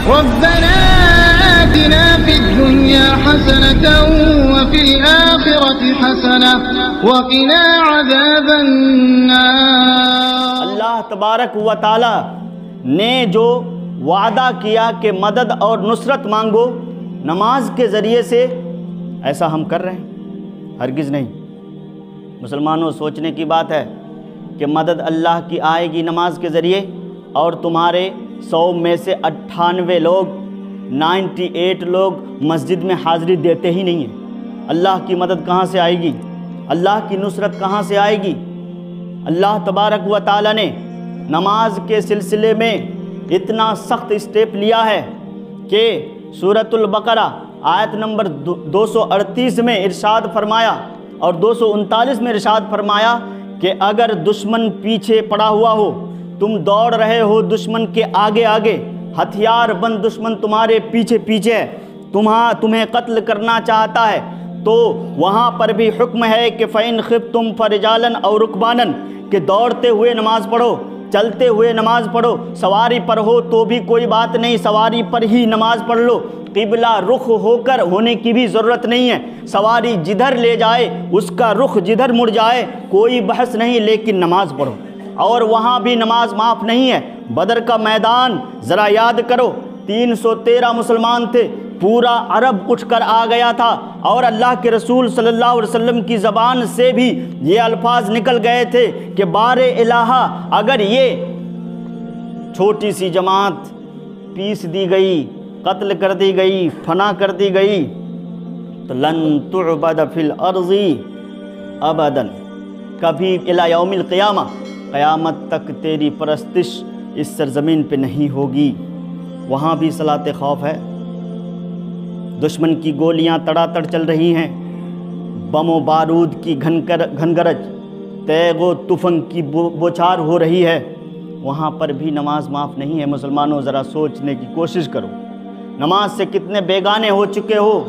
ربنا آتنا في الدنيا حسنة وفي الآخرة حسنة وقنا عذاب النار۔ اللہ تبارک و تعالی نے جو وعدہ کیا کہ مدد اور نصرت مانگو نماز کے ذریعے سے، ایسا ہم کر رہے ہیں؟ ہرگز نہیں۔ مسلمانوں، سوچنے کی بات ہے کہ مدد اللہ کی آئے گی نماز کے ذریعے، اور تمہارے 100 میں سے 98 لوگ 98 لوگ مسجد میں حاضری دیتے ہی نہیں ہیں۔ اللہ کی مدد کہاں سے آئے گی؟ اللہ کی نصرت کہاں سے آئے گی؟ اللہ تبارک و تعالی نے نماز کے سلسلے میں اتنا سخت اسٹیپ لیا ہے کہ سورۃ البقرہ آیت نمبر 238 میں ارشاد فرمایا اور 239 میں ارشاد فرمایا کہ اگر دشمن پیچھے پڑا ہوا ہو، تم دوڑ رہے ہو دشمن کے آگے آگے، ہتھیار بند دشمن تمہارے پیچھے پیچھے ہے، تمہیں قتل کرنا چاہتا ہے، تو وہاں پر بھی حکم ہے کہ فَإِنْ خِفْتُمْ فَرِجَالًا أَوْ رُكْبَانًا، کہ دوڑتے ہوئے نماز پڑھو، چلتے ہوئے نماز پڑھو، سواری پر ہو تو بھی کوئی بات نہیں، سواری پر ہی نماز پڑھ لو، قبلہ رخ ہو کر ہونے کی بھی ضرورت نہیں ہے، سواری جدھر لے جائے اس کا رخ جدھر مڑ جائے کوئی بحث نہیں، لیکن نماز پڑھو۔ اور وہاں بھی نماز معاف نہیں ہے۔ بدر کا میدان ذرا یاد کرو، 313 مسلمان تھے، پورا عرب اٹھ کر آ گیا تھا، اور اللہ کے رسول صلی اللہ علیہ وسلم کی زبان سے بھی یہ الفاظ نکل گئے تھے کہ بار الہا، اگر یہ چھوٹی سی جماعت پیس دی گئی، قتل کر دی گئی، فنا کر دی گئی، تو لن تعبد فی الارض ابدا، کبھی الی یوم القیامہ، قیامت تک تیری پرستش اس سرزمین پہ نہیں ہوگی۔ وہاں بھی صلاۃ خوف ہے، دشمن کی گولیاں تڑا تڑ چل رہی ہیں، بم و بارود کی گھنگرج، تیغ و تفنگ کی بوچھار ہو رہی ہے، وہاں پر بھی نماز معاف نہیں ہے۔ مسلمانوں، ذرا سوچنے کی کوشش کرو، نماز سے کتنے بیگانے ہو چکے ہو،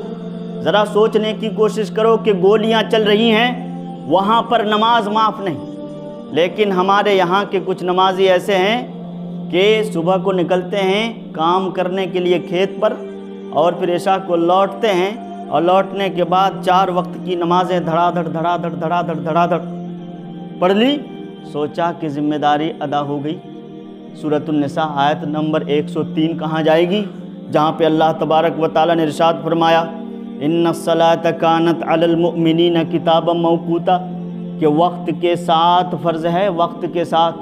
ذرا سوچنے کی کوشش کرو کہ گولیاں چل رہی ہیں، وہاں پر نماز معاف نہیں۔ لیکن ہمارے یہاں کے کچھ نمازی ایسے ہیں کہ صبح کو نکلتے ہیں کام کرنے کے لیے کھیت پر، اور پھر عشاء کو لوٹتے ہیں، اور لوٹنے کے بعد 4 وقت کی نمازیں دھڑا دھڑ پڑھ لی، سوچا کہ ذمہ داری ادا ہو گئی۔ سورۃ النساء آیت نمبر 103 کہاں جائے گی؟ جہاں پہ اللہ تبارک و تعالی نے ارشاد فرمایا ان الصلاۃ کانت علی المؤمنین کتابا موقوتا، کہ وقت کے ساتھ فرض ہے، وقت کے ساتھ